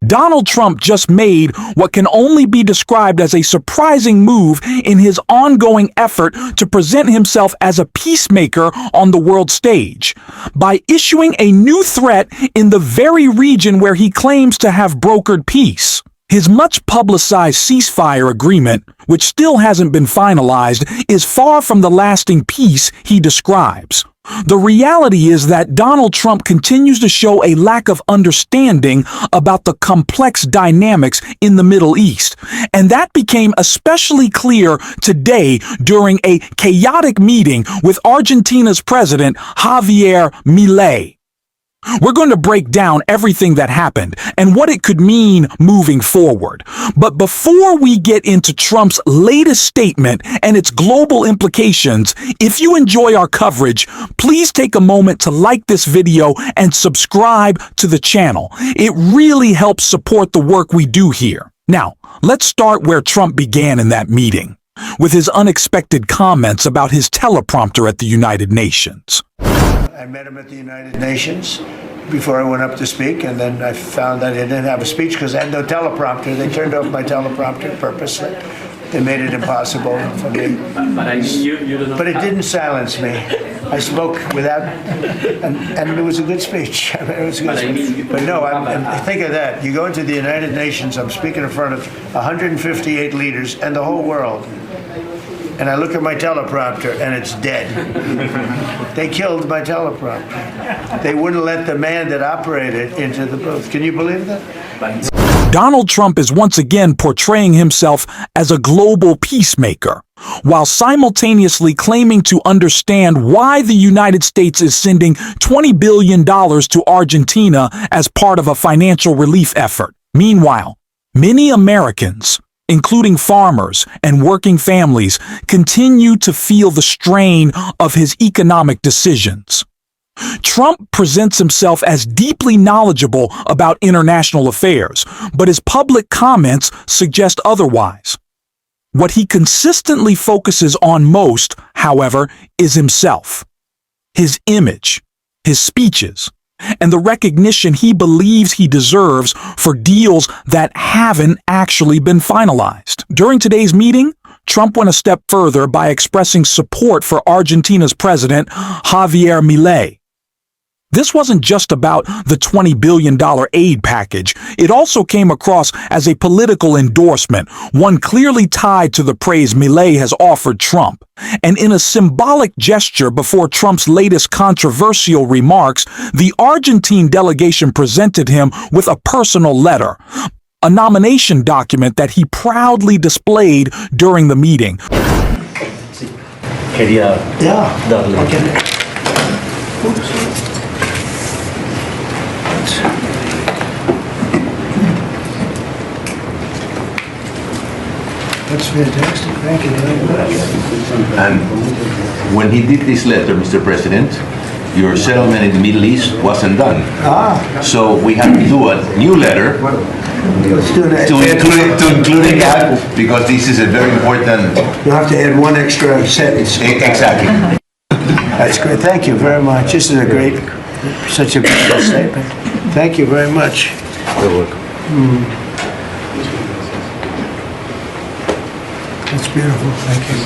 Donald Trump just made what can only be described as a surprising move in his ongoing effort to present himself as a peacemaker on the world stage by issuing a new threat in the very region where he claims to have brokered peace. His much-publicized ceasefire agreement, which still hasn't been finalized, is far from the lasting peace he describes. The reality is that Donald Trump continues to show a lack of understanding about the complex dynamics in the Middle East, and that became especially clear today during a chaotic meeting with Argentina's president, Javier Milei. We're going to break down everything that happened and what it could mean moving forward. But before we get into Trump's latest statement and its global implications, if you enjoy our coverage, please take a moment to like this video and subscribe to the channel. It really helps support the work we do here. Now, let's start where Trump began in that meeting, with his unexpected comments about his teleprompter at the United Nations. I met him at the United Nations before I went up to speak, and then I found that I didn't have a speech because I had no teleprompter. They turned off my teleprompter purposely. They made it impossible for me. But it didn't silence me. I spoke without, and it was a good speech. I mean, it was a good speech. But no, think of that. You go into the United Nations, I'm speaking in front of 158 leaders and the whole world. And I look at my teleprompter, and it's dead. They killed my teleprompter. They wouldn't let the man that operated into the booth. Can you believe that? Donald Trump is once again portraying himself as a global peacemaker, while simultaneously claiming to understand why the United States is sending $20 billion to Argentina as part of a financial relief effort. Meanwhile, many Americans, including farmers and working families, continue to feel the strain of his economic decisions. Trump presents himself as deeply knowledgeable about international affairs, but his public comments suggest otherwise. What he consistently focuses on most, however, is himself, his image, his speeches, and the recognition he believes he deserves for deals that haven't actually been finalized. During today's meeting, Trump went a step further by expressing support for Argentina's president, Javier Milei. This wasn't just about the $20 billion aid package. It also came across as a political endorsement, one clearly tied to the praise Milei has offered Trump. And in a symbolic gesture before Trump's latest controversial remarks, the Argentine delegation presented him with a personal letter, a nomination document that he proudly displayed during the meeting. Quería darle. That's fantastic. Thank you very much. And when he did this letter, Mr. President, your settlement in the Middle East wasn't done. So we had to do a new letter Let's do that. to include that, because this is a very important... You'll have to add one extra sentence. Exactly. That's great. Thank you very much. This is a great, such a good statement. Thank you very much. You're welcome. That's beautiful. Thank you.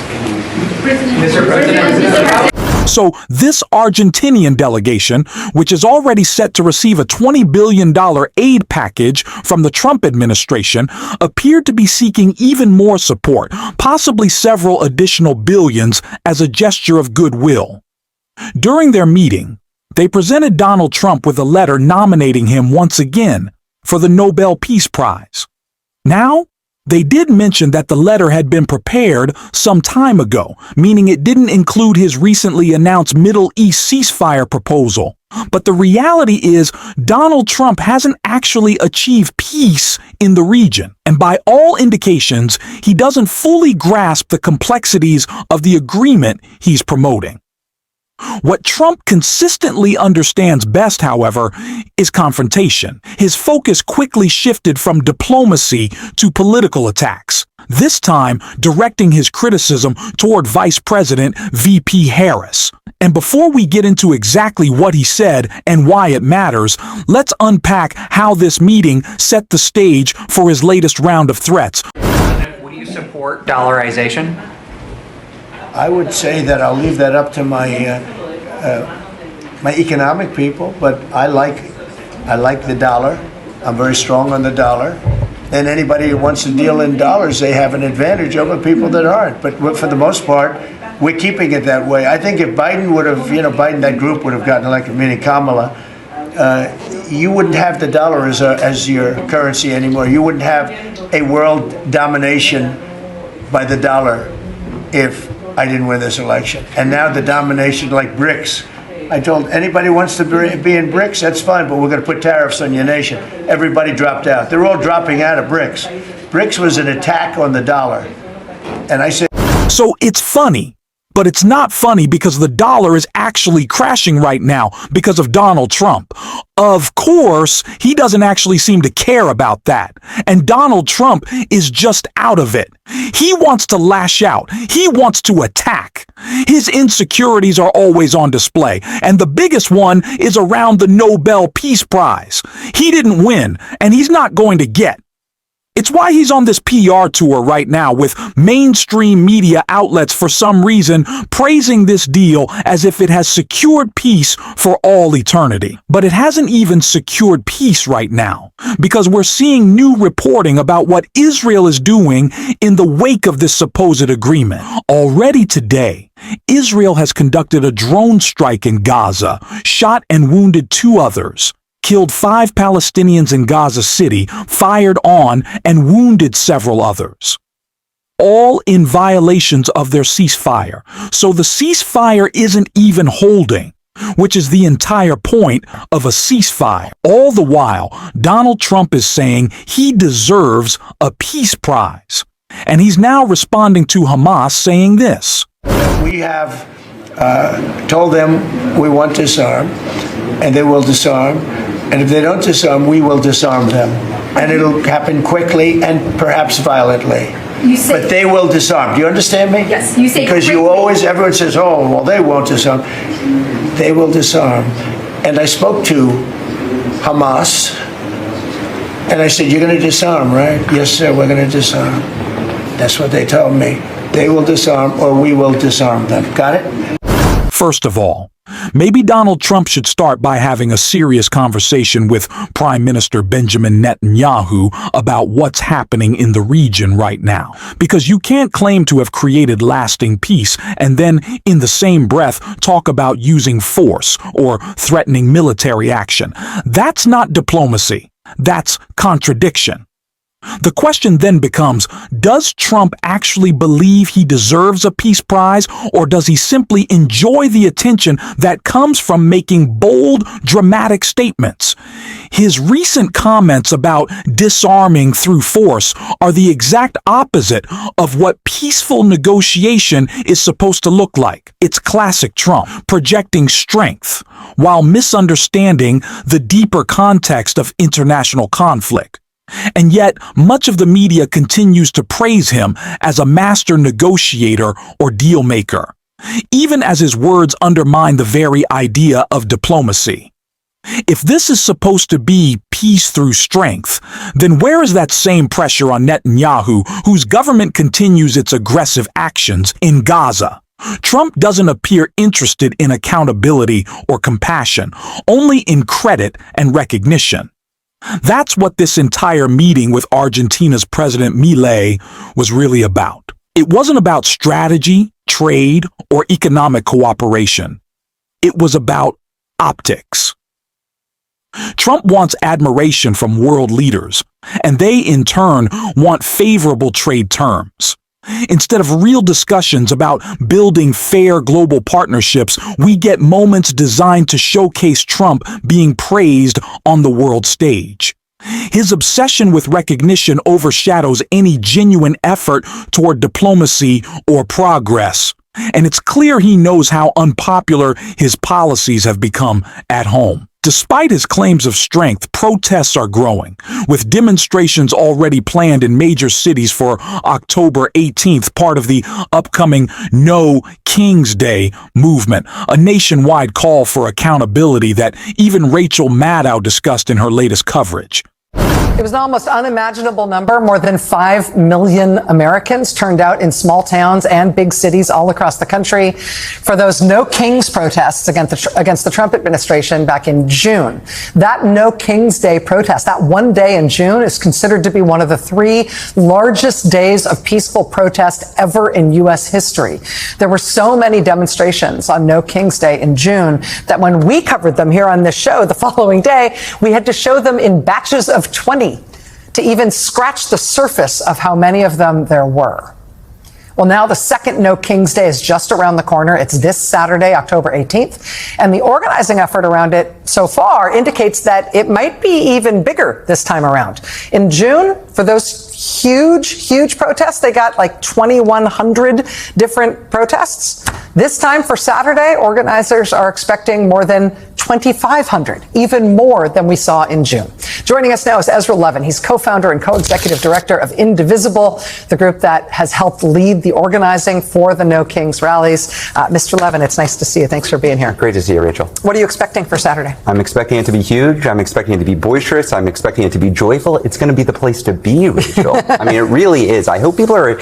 Mr. President. So this Argentinian delegation, which is already set to receive a $20 billion aid package from the Trump administration, appeared to be seeking even more support, possibly several additional billions, as a gesture of goodwill. During their meeting, they presented Donald Trump with a letter nominating him once again for the Nobel Peace Prize. Now, they did mention that the letter had been prepared some time ago, meaning it didn't include his recently announced Middle East ceasefire proposal. But the reality is, Donald Trump hasn't actually achieved peace in the region. And by all indications, he doesn't fully grasp the complexities of the agreement he's promoting. What Trump consistently understands best, however, is confrontation. His focus quickly shifted from diplomacy to political attacks, this time directing his criticism toward Vice President VP Harris. And before we get into exactly what he said and why it matters, let's unpack how this meeting set the stage for his latest round of threats. Would you support dollarization? I would say that I'll leave that up to my my economic people, but I like the dollar. I'm very strong on the dollar. And anybody who wants to deal in dollars, they have an advantage over people that aren't. But for the most part, we're keeping it that way. I think if Biden would have, Biden, that group would have gotten elected, meaning Kamala, you wouldn't have the dollar as your currency anymore. You wouldn't have a world domination by the dollar if I didn't win this election. And now the domination, like BRICS. I told anybody who wants to be in BRICS, that's fine, but we're going to put tariffs on your nation. Everybody dropped out. They're all dropping out of BRICS. BRICS was an attack on the dollar. And I said, so it's funny, but it's not funny because the dollar is actually crashing right now because of Donald Trump. Of course, he doesn't actually seem to care about that. And Donald Trump is just out of it. He wants to lash out. He wants to attack. His insecurities are always on display, and the biggest one is around the Nobel Peace Prize. He didn't win, and he's not going to get. It's why he's on this PR tour right now with mainstream media outlets for some reason praising this deal as if it has secured peace for all eternity. But it hasn't even secured peace right now, because we're seeing new reporting about what Israel is doing in the wake of this supposed agreement. Already today, Israel has conducted a drone strike in Gaza, shot and wounded 2 others. Killed 5 Palestinians in Gaza City, fired on and wounded several others. All in violations of their ceasefire. So the ceasefire isn't even holding, which is the entire point of a ceasefire. All the while, Donald Trump is saying he deserves a peace prize. And he's now responding to Hamas saying this. we have told them we want to disarm, and they will disarm. And if they don't disarm, we will disarm them. And it'll happen quickly and perhaps violently. But they will disarm. Do you understand me? Yes, you say because you always, everyone says, oh, well, they won't disarm. They will disarm. And I spoke to Hamas, and I said, you're going to disarm, right? Yes, sir, we're going to disarm. That's what they told me. They will disarm or we will disarm them. Got it? First of all, maybe Donald Trump should start by having a serious conversation with Prime Minister Benjamin Netanyahu about what's happening in the region right now. Because you can't claim to have created lasting peace and then, in the same breath, talk about using force or threatening military action. That's not diplomacy. That's contradiction. The question then becomes, does Trump actually believe he deserves a peace prize, or does he simply enjoy the attention that comes from making bold, dramatic statements? His recent comments about disarming through force are the exact opposite of what peaceful negotiation is supposed to look like. It's classic Trump, projecting strength while misunderstanding the deeper context of international conflict. And yet, much of the media continues to praise him as a master negotiator or deal maker, even as his words undermine the very idea of diplomacy. If this is supposed to be peace through strength, then where is that same pressure on Netanyahu, whose government continues its aggressive actions in Gaza? Trump doesn't appear interested in accountability or compassion, only in credit and recognition. That's what this entire meeting with Argentina's President Milei was really about. It wasn't about strategy, trade, or economic cooperation. It was about optics. Trump wants admiration from world leaders, and they, in turn, want favorable trade terms. Instead of real discussions about building fair global partnerships, we get moments designed to showcase Trump being praised on the world stage. His obsession with recognition overshadows any genuine effort toward diplomacy or progress, and it's clear he knows how unpopular his policies have become at home. Despite his claims of strength, protests are growing, with demonstrations already planned in major cities for October 18th, part of the upcoming No King's Day movement, a nationwide call for accountability that even Rachel Maddow discussed in her latest coverage. It was an almost unimaginable number. More than 5 million Americans turned out in small towns and big cities all across the country for those No Kings protests against the Trump administration back in June. That No King's Day protest, that one day in June, is considered to be one of the 3 largest days of peaceful protest ever in U.S. history. There were so many demonstrations on No King's Day in June that when we covered them here on this show the following day, we had to show them in batches of 20 to even scratch the surface of how many of them there were. Well, now the second No King's Day is just around the corner. It's this Saturday, October 18th. And the organizing effort around it so far indicates that it might be even bigger this time around. In June, for those huge protests, they got like 2,100 different protests. This time for Saturday, organizers are expecting more than 2,500, even more than we saw in June. Joining us now is Ezra Levin. He's co-founder and co-executive director of Indivisible, the group that has helped lead the organizing for the No Kings rallies. Mr. Levin, it's nice to see you. Thanks for being here. Great to see you, Rachel. What are you expecting for Saturday? I'm expecting it to be huge. I'm expecting it to be boisterous. I'm expecting it to be joyful. It's going to be the place to be, Rachel. I mean, it really is. I hope people are,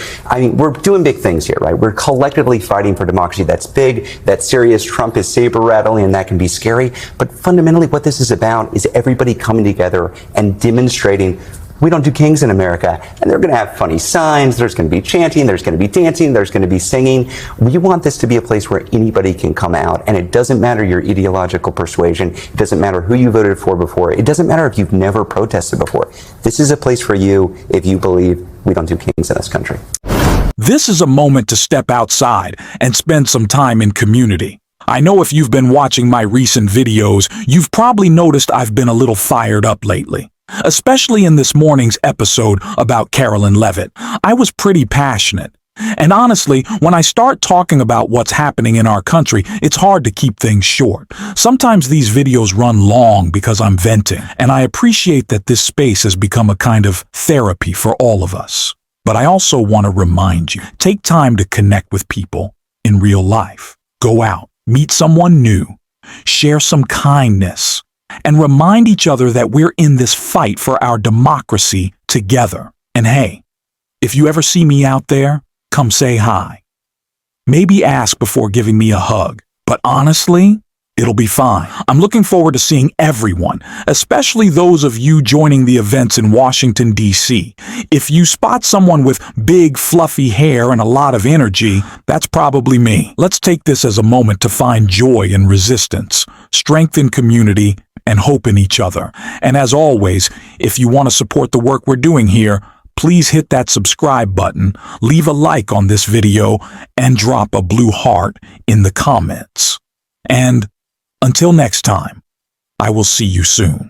we're doing big things here, right? We're collectively fighting for democracy. That's big, that's serious. Trump is saber rattling, and that can be scary. But fundamentally, what this is about is everybody coming together and demonstrating we don't do kings in America. And they're going to have funny signs. There's going to be chanting. There's going to be dancing. There's going to be singing. We want this to be a place where anybody can come out. And it doesn't matter your ideological persuasion. It doesn't matter who you voted for before. It doesn't matter if you've never protested before. This is a place for you if you believe we don't do kings in this country. This is a moment to step outside and spend some time in community. I know if you've been watching my recent videos, you've probably noticed I've been a little fired up lately. Especially in this morning's episode about Carolyn Levitt. I was pretty passionate. And honestly, when I start talking about what's happening in our country, it's hard to keep things short. Sometimes these videos run long because I'm venting, and I appreciate that this space has become a kind of therapy for all of us. But I also want to remind you, take time to connect with people in real life. Go out, meet someone new, share some kindness, and remind each other that we're in this fight for our democracy together. And hey, if you ever see me out there, come say hi. Maybe ask before giving me a hug, but honestly, it'll be fine. I'm looking forward to seeing everyone, especially those of you joining the events in Washington, D.C. If you spot someone with big, fluffy hair and a lot of energy, that's probably me. Let's take this as a moment to find joy in resistance, strength in community, and hope in each other. And as always, if you want to support the work we're doing here, please hit that subscribe button, leave a like on this video, and drop a blue heart in the comments. And until next time, I will see you soon.